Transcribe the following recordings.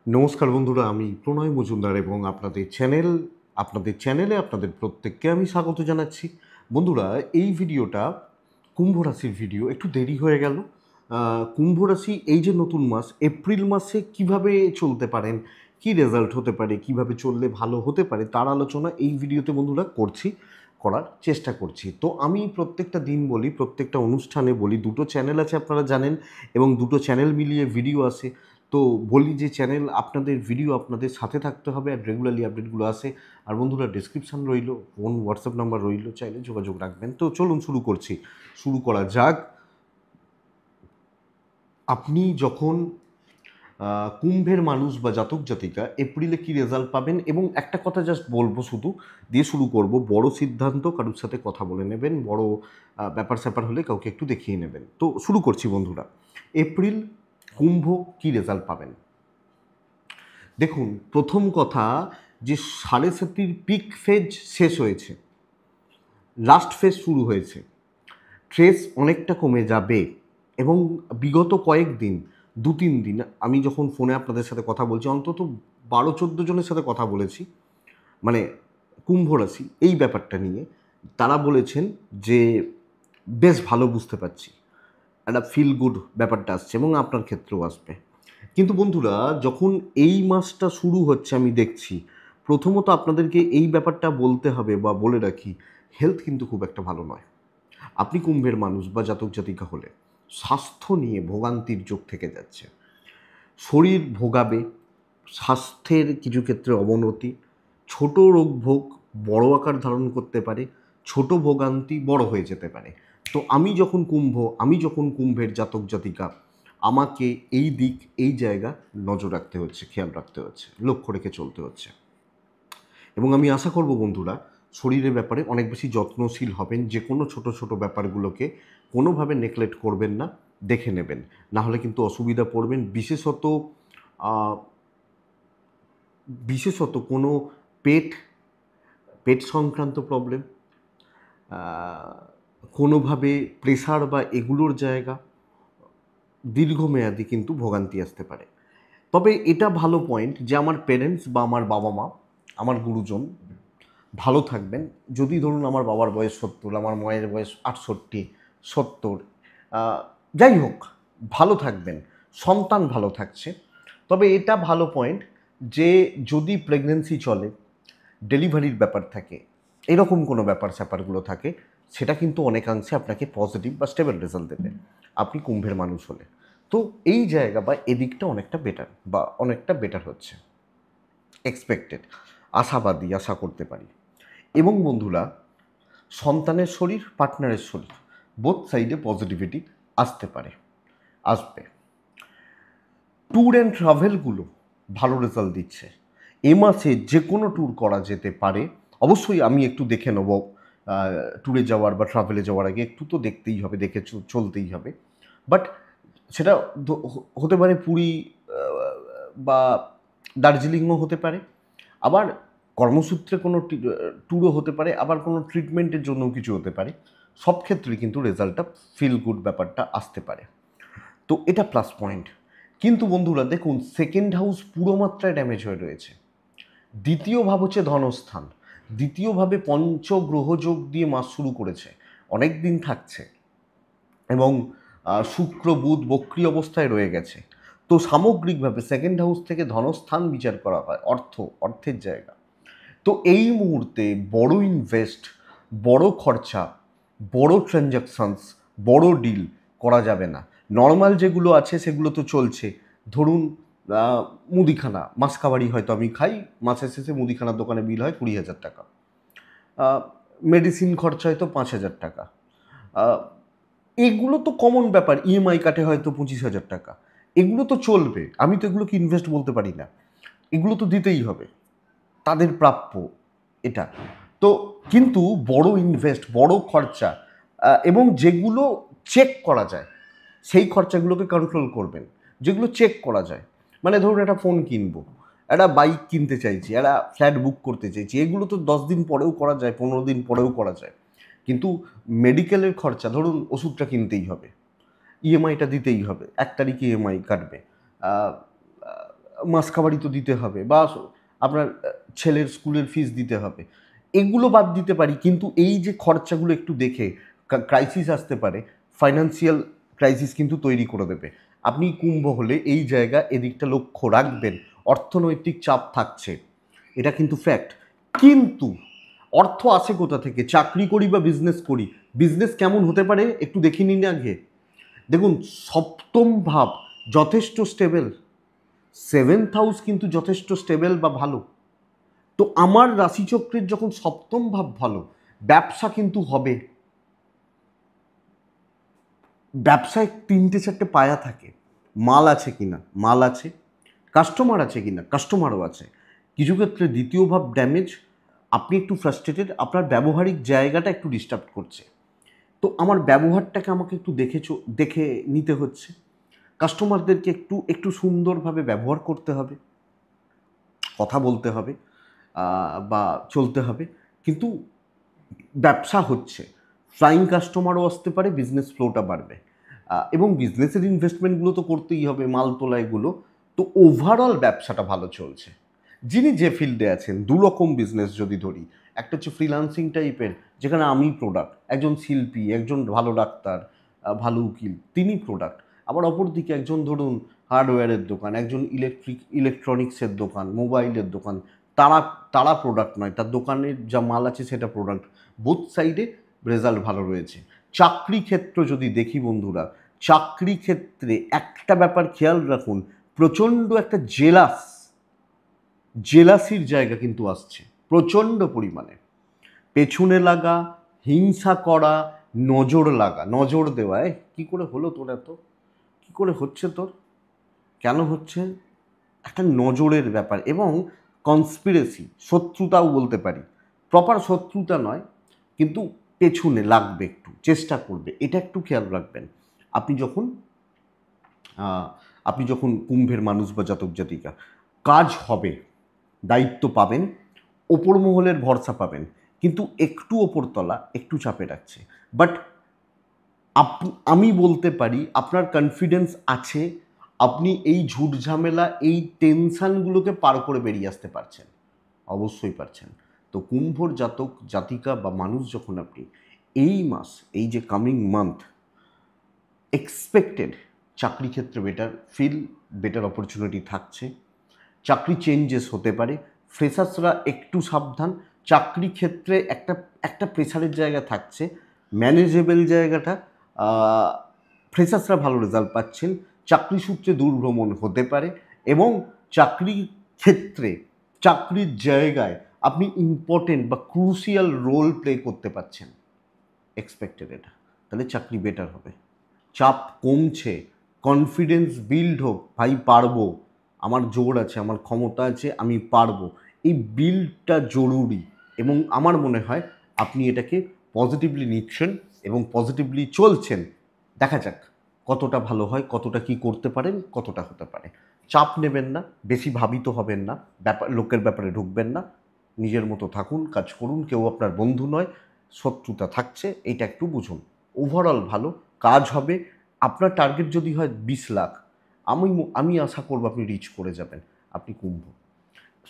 নমস্কার বন্ধুরা, আমি প্রণয় মজুমদার এবং আপনাদের চ্যানেলে আপনাদের প্রত্যেককে আমি স্বাগত জানাচ্ছি। বন্ধুরা, এই ভিডিওটা কুম্ভ রাশির ভিডিও। একটু দেরি হয়ে গেল। কুম্ভ রাশি, এই যে নতুন মাস এপ্রিল মাসে কিভাবে চলতে পারেন, কি রেজাল্ট হতে পারে, কিভাবে চললে ভালো হতে পারে, তার আলোচনা এই ভিডিওতে বন্ধুরা করার চেষ্টা করছি। তো আমি প্রত্যেকটা দিন বলি, প্রত্যেকটা অনুষ্ঠানে বলি, দুটো চ্যানেল আছে আপনারা জানেন, এবং দুটো চ্যানেল মিলিয়ে ভিডিও আসে। তো বলি যে চ্যানেল আপনাদের ভিডিও আপনাদের সাথে থাকতে হবে, আর রেগুলারলি আপডেটগুলো আসে। আর বন্ধুরা, ডিসক্রিপশান রইলো, ফোন হোয়াটসঅ্যাপ নাম্বার রইলো, চাইলে যোগাযোগ রাখবেন। তো চলুন শুরু করা যাক। আপনি যখন কুম্ভের মানুষ বা জাতক জাতিকা এপ্রিলে কি রেজাল্ট পাবেন, এবং একটা কথা জাস্ট বলবো, শুধু দিয়ে শুরু করব। বড় সিদ্ধান্ত কারোর সাথে কথা বলে নেবেন, বড় ব্যাপার স্যাপার হলে কাউকে একটু দেখিয়ে নেবেন। তো শুরু করছি বন্ধুরা। এপ্রিল কুম্ভ কি রেজাল্ট পাবেন। দেখুন, প্রথম কথা, যে সাড়ে সাতির পিক ফেজ শেষ হয়েছে, লাস্ট ফেজ শুরু হয়েছে। ট্রেস অনেকটা কমে যাবে, এবং বিগত কয়েকদিন, 2-3 দিন, আমি যখন ফোনে আপনাদের সাথে কথা বলছি, অন্তত 12-14 জনের সাথে কথা বলেছি, মানে কুম্ভ রাশি এই ব্যাপারটা নিয়ে। তারা বলেছেন যে বেশ ভালো বুঝতে পারছি, একটা ফিল গুড ব্যাপারটা আসছে, এবং আপনার ক্ষেত্রেও আসবে। কিন্তু বন্ধুরা, যখন এই মাসটা শুরু হচ্ছে, আমি দেখছি প্রথমত আপনাদেরকে এই ব্যাপারটা বলতে হবে বা বলে রাখি, হেলথ কিন্তু খুব একটা ভালো নয়। আপনি কুম্ভের মানুষ বা জাতক জাতিকা হলে স্বাস্থ্য নিয়ে ভোগান্তির যোগ থেকে যাচ্ছে। শরীর ভোগাবে, স্বাস্থ্যের কিছু ক্ষেত্রে অবনতি, ছোট রোগ ভোগ বড় আকার ধারণ করতে পারে, ছোট ভোগান্তি বড় হয়ে যেতে পারে। তো আমি যখন কুম্ভের জাতক জাতিকা, আমাকে এই দিক, এই জায়গা নজর রাখতে হচ্ছে, খেয়াল রাখতে হচ্ছে, লক্ষ্য রেখে চলতে হচ্ছে। এবং আমি আশা করব বন্ধুরা, শরীরের ব্যাপারে অনেক বেশি যত্নশীল হবেন, যে কোনো ছোট ছোট ব্যাপারগুলোকে কোনোভাবে নেগলেক্ট করবেন না, দেখে নেবেন, না হলে কিন্তু অসুবিধা পড়বেন। আহ, বিশেষত কোনো পেট পেট সংক্রান্ত প্রবলেম, কোনোভাবে প্রেসার বা এগুলোর জায়গা, দীর্ঘমেয়াদী কিন্তু ভোগান্তি আসতে পারে। তবে এটা ভালো পয়েন্ট যে আমার পেরেন্টস বা আমার বাবা মা, আমার গুরুজন ভালো থাকবেন। যদি ধরুন আমার বাবার বয়স 70, আমার মায়ের বয়স 68, 70, যাই হোক, ভালো থাকবেন, সন্তান ভালো থাকছে। তবে এটা ভালো পয়েন্ট যে যদি প্রেগনেন্সি চলে, ডেলিভারির ব্যাপার থাকে, এরকম কোনো ব্যাপার স্যাপারগুলো থাকে, সেটা কিন্তু অনেকাংশে আপনাকে পজিটিভ বা স্টেবল রেজাল্ট দেবে, আপনি কুম্ভের মানুষ হলে। তো এই জায়গা বা এদিকটা অনেকটা বেটার হচ্ছে, এক্সপেক্টেড, আশাবাদী, আশা করতে পারি। এবং বন্ধুরা, সন্তানের শরীর, পার্টনারের শরীর, বোথ সাইডে পজিটিভিটি আসতে পারে, আসবে। ট্যুর অ্যান্ড ট্রাভেলগুলো ভালো রেজাল্ট দিচ্ছে। এ মাসে যে কোনো ট্যুর করা যেতে পারে। অবশ্যই আমি একটু দেখে নেব, ট্যুরে যাওয়ার বা ট্রাভেলে যাওয়ার আগে একটু তো দেখতেই হবে, দেখে চলতেই হবে। বাট সেটা হতে পারে পুরী, বা দার্জিলিংও হতে পারে, আবার কর্মসূত্রে কোনো ট্যুরও হতে পারে, আবার কোনো ট্রিটমেন্টের জন্যও কিছু হতে পারে। সব ক্ষেত্রে কিন্তু রেজাল্টটা ফিল গুড ব্যাপারটা আসতে পারে। তো এটা প্লাস পয়েন্ট। কিন্তু বন্ধুরা দেখুন, সেকেন্ড হাউস পুরো মাত্রায় ড্যামেজ হয়ে রয়েছে। দ্বিতীয় ভাব হচ্ছে ধনস্থান। দ্বিতীয়ভাবে পঞ্চগ্রহযোগ দিয়ে মাস শুরু করেছে, অনেক দিন থাকছে, এবং শুক্র বুধ বক্রী অবস্থায় রয়ে গেছে। তো সামগ্রিকভাবে সেকেন্ড হাউস থেকে ধনস্থান বিচার করা হয়, অর্থের জায়গা। তো এই মুহূর্তে বড় ইনভেস্ট, বড় খরচা, বড় ট্রানজাকশানস, বড় ডিল করা যাবে না। নর্মাল যেগুলো আছে সেগুলো তো চলছে। ধরুন মুদিখানা, মাসকাবারি হয়তো আমি খাই, মাসের শেষে মুদিখানার দোকানে বিল হয় 20,000 টাকা, মেডিসিন খরচা হয়তো 5,000 টাকা। এগুলো তো কমন ব্যাপার, ইএমআই কাটে হয়তো 25,000 টাকা। এগুলো তো চলবে, আমি তো এগুলোকে ইনভেস্ট বলতে পারি না, এগুলো তো দিতেই হবে, তাদের প্রাপ্য এটা। তো কিন্তু বড় ইনভেস্ট, বড় খরচা, এবং যেগুলো চেক করা যায় সেই খরচাগুলোকে কন্ট্রোল করবেন। যেগুলো চেক করা যায়, মানে ধরুন একটা ফোন কিনবো, একটা বাইক কিনতে চাইছি, একটা ফ্ল্যাট বুক করতে চাইছি, এগুলো তো 10 দিন পরেও করা যায়, 15 দিন পরেও করা যায়। কিন্তু মেডিকেলের খরচা, ধরুন ওষুধটা কিনতেই হবে, ইএমআইটা দিতেই হবে, 1 তারিখে ইএমআই কাটবে, মাসকাবারি তো দিতে হবে, বা আপনার ছেলের স্কুলের ফিস দিতে হবে, এগুলো বাদ দিতে পারি। কিন্তু এই যে খরচাগুলো একটু দেখে, ক্রাইসিস আসতে পারে, ফাইন্যান্সিয়াল ক্রাইসিস কিন্তু তৈরি করে দেবে। আপনি কুম্ভ হলে এই জায়গা এদিকটা লক্ষ্য রাখবেন। অর্থনৈতিক চাপ থাকছে, এটা কিন্তু ফ্যাক্ট। কিন্তু অর্থ আসে কোথা থেকে? চাকরি করি বা বিজনেস করি, বিজনেস কেমন হতে পারে একটু দেখে নিন আগে। দেখুন, সপ্তম ভাব যথেষ্ট স্টেবল, সেভেন্থ হাউস কিন্তু যথেষ্ট স্টেবল বা ভালো। তো আমার রাশিচক্রের যখন সপ্তম ভাব ভালো, ব্যবসা কিন্তু হবে। ব্যবসায় 3-4টে পায়া থাকে। মাল আছে কিনা, মাল আছে। কাস্টমার আছে কিনা, কাস্টমারও আছে। কিছু ক্ষেত্রে দ্বিতীয় ভাব ড্যামেজ, আপনি একটু ফ্রাস্ট্রেটেড, আপনার ব্যবহারিক জায়গাটা একটু ডিস্টার্ব করছে। তো আমার ব্যবহারটাকে আমাকে একটু দেখে নিতে হচ্ছে। কাস্টমারদেরকে একটু একটু সুন্দরভাবে ব্যবহার করতে হবে, কথা বলতে হবে, বা চলতে হবে। কিন্তু ব্যবসা হচ্ছে, ফ্লাইং কাস্টমারও আসতে পারে, বিজনেস ফ্লোটা বাড়বে। এবং বিজনেসের ইনভেস্টমেন্টগুলো তো করতেই হবে, মাল তোলা এগুলো। তো ওভারঅল ব্যবসাটা ভালো চলছে। যিনি যে ফিল্ডে আছেন, দু রকম বিজনেস যদি ধরি, একটা হচ্ছে ফ্রিল্যান্সিং টাইপের, যেখানে আমি প্রোডাক্ট, একজন শিল্পী, একজন ভালো ডাক্তার, ভালো উকিল, তিনি প্রোডাক্ট। আবার অপরদিকে একজন ধরুন হার্ডওয়্যারের দোকান, একজন ইলেকট্রনিক্সের দোকান, মোবাইলের দোকান, তারা তারা প্রোডাক্ট নয়, তার দোকানের যা মাল আছে সেটা প্রোডাক্ট। বোথ সাইডে রেজাল্ট ভালো রয়েছে। চাকরি ক্ষেত্র যদি দেখি বন্ধুরা, চাকরি ক্ষেত্রে একটা ব্যাপার খেয়াল রাখুন, প্রচণ্ড একটা জেলাসির জায়গা কিন্তু আসছে প্রচণ্ড পরিমাণে। পেছনে লাগা, হিংসা করা, নজর দেওয়া, কী করে হলো তোর এত, কী করে হচ্ছে তোর, কেন হচ্ছে, একটা নজরের ব্যাপার। এবং কনস্পিরেসি, শত্রুতাও বলতে পারি, প্রপার শত্রুতা নয়, কিন্তু পেছনে লাগবে, একটু চেষ্টা করবে, এটা একটু খেয়াল রাখবেন। আপনি যখন কুম্ভের মানুষ বা জাতক জাতিকা, কাজ হবে, দায়িত্ব পাবেন, ওপর মহলের ভরসা পাবেন, কিন্তু একটু ওপরতলা একটু চাপে রাখছে। বাট আমি বলতে পারি আপনার কনফিডেন্স আছে, আপনি এই ঝুট ঝামেলা, এই টেনশানগুলোকে পার করে বেরিয়ে আসতে পারছেন, অবশ্যই পারছেন। তো কুম্ভর জাতক জাতিকা বা মানুষ যখন আপনি এই মাস, এই যে কামিং মান্থ, এক্সপেক্টেড চাকরি ক্ষেত্রে বেটার অপরচুনিটি থাকছে, চাকরি চেঞ্জেস হতে পারে। ফ্রেশার্সরা একটু সাবধান, চাকরি ক্ষেত্রে একটা প্রেশারের জায়গা থাকছে, ম্যানেজেবল জায়গাটা, ফ্রেশার্সরা ভালো রেজাল্ট পাচ্ছেন, চাকরি সূত্রে দূরভ্রমণ হতে পারে, এবং চাকরির ক্ষেত্রে, চাকরির জায়গায় আপনি ইম্পর্টেন্ট বা ক্রুশিয়াল রোল প্লে করতে পারছেন, এক্সপেক্টেড এটা। তাহলে চাকরি বেটার হবে, চাপ কমছে, কনফিডেন্স বিল্ড হোক, ভাই পারবো, আমার জোর আছে, আমার ক্ষমতা আছে, আমি পারবো, এই বিল্ডটা জরুরি। এবং আমার মনে হয় আপনি এটাকে পজিটিভলি নিচ্ছেন এবং পজিটিভলি চলছেন। দেখা যাক কতটা ভালো হয়, কতটা কি করতে পারেন, কতটা হতে পারে। চাপ নেবেন না, বেশি ভাবিত হবেন না, লোকের ব্যাপারে ঢুকবেন না, নিজের মতো থাকুন, কাজ করুন, কেউ আপনার বন্ধু নয়, শত্রুতা থাকছে, এইটা একটু বুঝুন। ওভারঅল ভালো, কাজ হবে। আপনার টার্গেট যদি হয় 20 লাখ, আমি আশা করব আপনি রিচ করে যাবেন। আপনি কুম্ভ,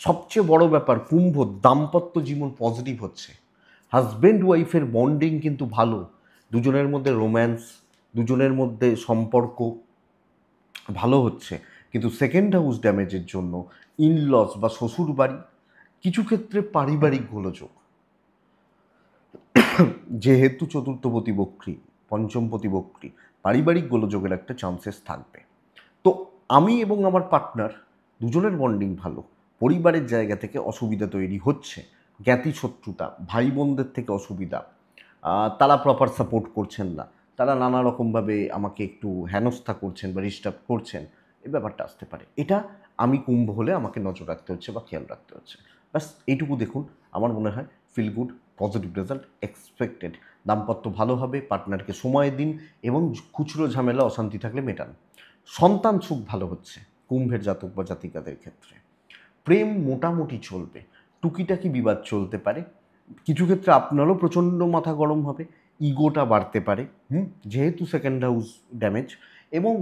সবচেয়ে বড় ব্যাপার কুম্ভ, দাম্পত্য জীবন পজিটিভ হচ্ছে, হাজব্যান্ড ওয়াইফের বন্ডিং কিন্তু ভালো, দুজনের মধ্যে রোম্যান্স, দুজনের মধ্যে সম্পর্ক ভালো হচ্ছে। কিন্তু সেকেন্ড হাউস ড্যামেজের জন্য ইনলস বা শ্বশুর বাড়ি, কিছু ক্ষেত্রে পারিবারিক গোলযোগ, যেহেতু চতুর্থপতি বক্রী, পঞ্চমপতি বক্রী, পারিবারিক গোলযোগের একটা চান্সেস থাকবে। তো আমি এবং আমার পার্টনার দুজনের বন্ডিং ভালো, পরিবারের জায়গা থেকে অসুবিধা তৈরি হচ্ছে, জ্ঞাতি শত্রুতা, ভাই বোনদের থেকে অসুবিধা, তারা প্রপার সাপোর্ট করছেন না, তারা নানা রকমভাবে আমাকে একটু হেনস্থা করছেন বা ডিস্টার্ব করছেন, এই ব্যাপারটা আসতে পারে। এটা আমি কুম্ভ হলে আমাকে নজর রাখতে হচ্ছে বা খেয়াল রাখতে হচ্ছে। ব্যাস এইটুকু দেখুন, আমার মনে হয় feel good, positive result expected. দাম্পত্য ভালো হবে, পার্টনারকে সময় দিন এবং খুচরো ঝামেলা অশান্তি থাকলে মেটান। সন্তান সুখ ভালো হচ্ছে কুম্ভের জাতক বা জাতিকাদের ক্ষেত্রে। প্রেম মোটামুটি চলবে, টুকিটাকি বিবাদ চলতে পারে, কিছু ক্ষেত্রে আপনারও প্রচণ্ড মাথা গরম হবে, ইগোটা বাড়তে পারে, যেহেতু সেকেন্ড হাউস ড্যামেজ, এবং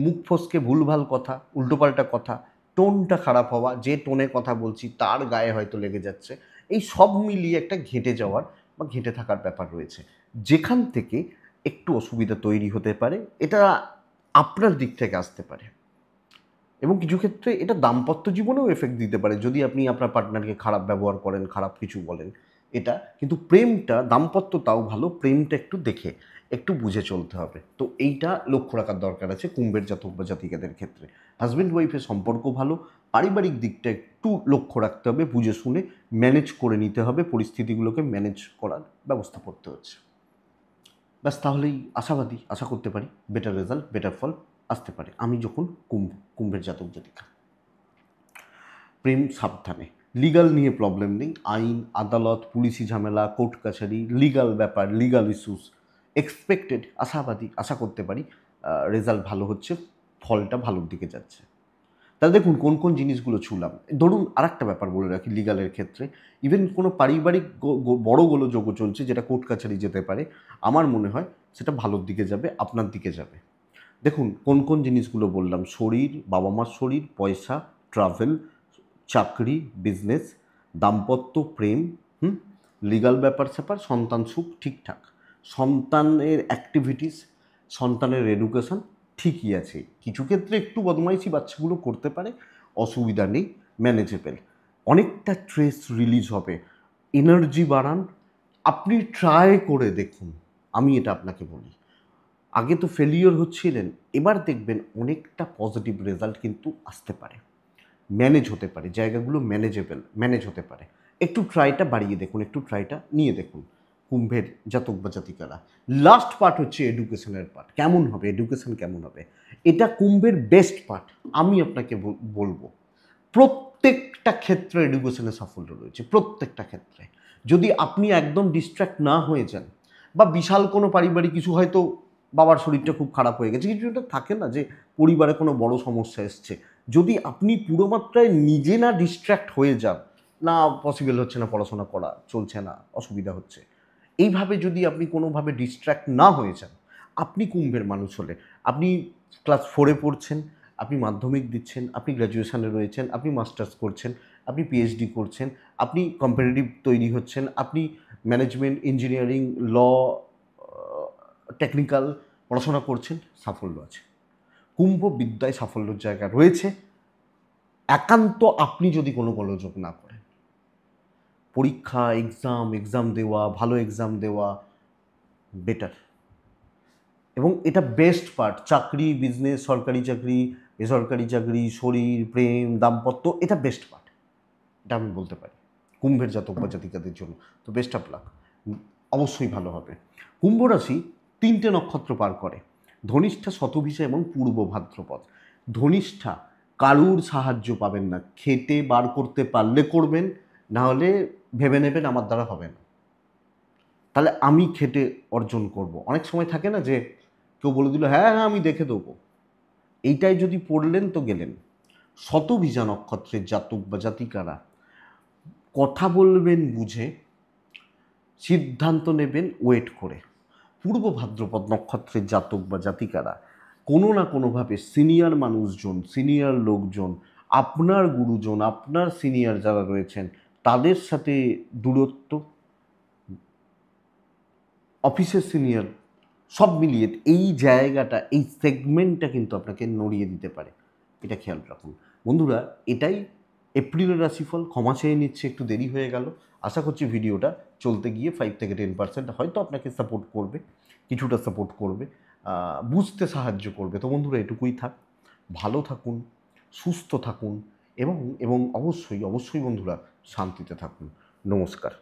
মুখ ফসকে ভুলভাল কথা, উল্টোপাল্টা কথা, টোনটা খারাপ হওয়া, যে টোনে কথা বলছি তার গায়ে হয়তো লেগে যাচ্ছে, এই সব মিলিয়ে একটা ঘেঁটে যাওয়ার বা ঘেঁটে থাকার ব্যাপার রয়েছে, যেখান থেকে একটু অসুবিধা তৈরি হতে পারে। এটা আপনার দিক থেকে আসতে পারে এবং কিছু ক্ষেত্রে এটা দাম্পত্য জীবনেও এফেক্ট দিতে পারে যদি আপনি আপনার পার্টনারকে খারাপ ব্যবহার করেন, খারাপ কিছু বলেন। এটা কিন্তু প্রেমটা, দাম্পত্য তাও ভালো, প্রেমটা একটু দেখে একটু বুঝে চলতে হবে। তো এইটা লক্ষ্য রাখার দরকার আছে কুম্ভের জাতক বা জাতিকাদের ক্ষেত্রে। হাজব্যান্ড ওয়াইফের সম্পর্ক ভালো, পারিবারিক দিকটা একটু লক্ষ্য রাখতে হবে, বুঝে শুনে ম্যানেজ করে নিতে হবে, পরিস্থিতিগুলোকে ম্যানেজ করার ব্যবস্থা করতে হচ্ছে। ব্যাস, তাহলেই আশাবাদী, আশা করতে পারি বেটার রেজাল্ট, বেটার ফল আসতে পারে। আমি যখন কুম্ভের জাতক জাতিকা। প্রেম সাবধানে, লিগাল নিয়ে প্রবলেম নেই, আইন আদালত, পুলিশি ঝামেলা, কোর্ট কাছারি, লিগাল ব্যাপার, লিগাল ইস্যুস এক্সপেক্টেড, আশাবাদী, আশা করতে পারি রেজাল্ট ভালো হচ্ছে, ফলটা ভালোর দিকে যাচ্ছে। তাহলে দেখুন কোন কোন জিনিসগুলো ছুলাম। ধরুন আরেকটা ব্যাপার বলে রাখি লিগালের ক্ষেত্রে, ইভেন কোনো পারিবারিক বড় গোলযোগ চলছে যেটা কোর্ট কাছারি যেতে পারে, আমার মনে হয় সেটা ভালোর দিকে যাবে, আপনার দিকে যাবে। দেখুন কোন কোন জিনিসগুলো বললাম, শরীর, বাবা মার শরীর, পয়সা, ট্রাভেল, চাকরি, বিজনেস, দাম্পত্য, প্রেম, লিগাল ব্যাপার স্যাপার, সন্তান সুখ ঠিকঠাক, সন্তানের অ্যাক্টিভিটিস, সন্তানের এডুকেশন ঠিকই আছে। কিছু ক্ষেত্রে একটু বদমাইশি বাচ্চাগুলো করতে পারে, অসুবিধা নেই, ম্যানেজেবল। অনেকটা স্ট্রেস রিলিজ হবে, এনার্জি বাড়ান, আপনি ট্রাই করে দেখুন। আমি এটা আপনাকে বলি, আগে তো ফেলিওর হচ্ছিলেন, এবার দেখবেন অনেকটা পজিটিভ রেজাল্ট কিন্তু আসতে পারে, ম্যানেজ হতে পারে, জায়গাগুলো ম্যানেজ হতে পারে। একটু ট্রাইটা বাড়িয়ে দেখুন, একটু ট্রাইটা নিয়ে দেখুন কুম্ভের জাতক বা জাতিকারা। লাস্ট পার্ট হচ্ছে এডুকেশনের পার্ট। কেমন হবে এডুকেশন, কেমন হবে, এটা কুম্ভের বেস্ট পার্ট। আমি আপনাকে বলবো প্রত্যেকটা ক্ষেত্রে এডুকেশনে সাফল্য রয়েছে, প্রত্যেকটা ক্ষেত্রে। যদি আপনি একদম ডিস্ট্র্যাক্ট না হয়ে যান, বা বিশাল কোনো পারিবারিক কিছু, হয়তো বাবার শরীরটা খুব খারাপ হয়ে গেছে, কিছুটা থাকে না যে পরিবারে কোনো বড় সমস্যা এসছে, যদি আপনি পুরো মাত্রায় নিজে না ডিস্ট্র্যাক্ট হয়ে যান, না পসিবল হচ্ছে না, পড়াশোনা করা চলছে না, অসুবিধা হচ্ছে, এইভাবে যদি আপনি কোনোভাবে ডিস্ট্র্যাক্ট না হয়ে যান, আপনি কুম্ভের মানুষ হলে, আপনি ক্লাস 4-এ পড়ছেন, আপনি মাধ্যমিক দিচ্ছেন, আপনি গ্র্যাজুয়েশনে রয়েছেন, আপনি মাস্টার্স করছেন, আপনি পিএইচডি করছেন, আপনি কম্পিটিটিভ তৈরি হচ্ছেন, আপনি ম্যানেজমেন্ট, ইঞ্জিনিয়ারিং, ল, টেকনিক্যাল পড়াশোনা করছেন, সাফল্য আছে। কুম্ভ বিদ্যায় সাফল্যের জায়গা রয়েছে, একান্ত আপনি যদি কোনো গোলযোগ না করেন। পরীক্ষা, এক্সাম দেওয়া, ভালো এক্সাম দেওয়া বেটার, এবং এটা বেস্ট পার্ট। চাকরি, বিজনেস, সরকারি চাকরি, বেসরকারি চাকরি, শরীর, প্রেম, দাম্পত্য, এটা বেস্ট পার্ট, এটা আমি বলতে পারি কুম্ভের জাতক বা জাতিকাদের জন্য। তো বেস্ট অফ লাক, অবশ্যই ভালো হবে। কুম্ভ রাশি 3টে নক্ষত্র পার করে, ধনিষ্ঠা, শতভিষা এবং পূর্ব ভাদ্রপদ। ধনিষ্ঠা কারুর সাহায্য পাবেন না, খেটে বার করতে পারলে করবেন, না হলে ভেবে নেবেন আমার দ্বারা হবে না, তাহলে আমি খেটে অর্জন করব। অনেক সময় থাকে না যে কেউ বলে দিল হ্যাঁ হ্যাঁ আমি দেখে দেবো, এইটাই যদি পড়লেন তো গেলেন। শতভিষা নক্ষত্রের জাতক বা জাতিকারা কথা বলবেন বুঝে, সিদ্ধান্ত নেবেন ওয়েট করে। পূর্ব ভাদ্রপদ নক্ষত্রের জাতক বা জাতিকারা কোনো না কোনোভাবে সিনিয়র মানুষজন, সিনিয়র লোকজন, আপনার গুরুজন, আপনার সিনিয়র যারা রয়েছেন তাদের সাথে দূরত্ব, অফিসের সিনিয়র, সব মিলিয়ে এই জায়গাটা, এই সেগমেন্টটা কিন্তু আপনাকে নড়িয়ে দিতে পারে, এটা খেয়াল রাখুন বন্ধুরা। এটাই এপ্রিলের রাশিফল। ক্ষমা চেয়ে নিচ্ছে, একটু দেরি হয়ে গেল। আশা করছি ভিডিওটা চলতে গিয়ে 5-10% হয়তো আপনাকে সাপোর্ট করবে, কিছুটা সাপোর্ট করবে, বুঝতে সাহায্য করবে। তো বন্ধুরা এটুকুই থাক, ভালো থাকুন, সুস্থ থাকুন, এবং এবং অবশ্যই অবশ্যই বন্ধুরা শান্তিতে থাকুন। নমস্কার।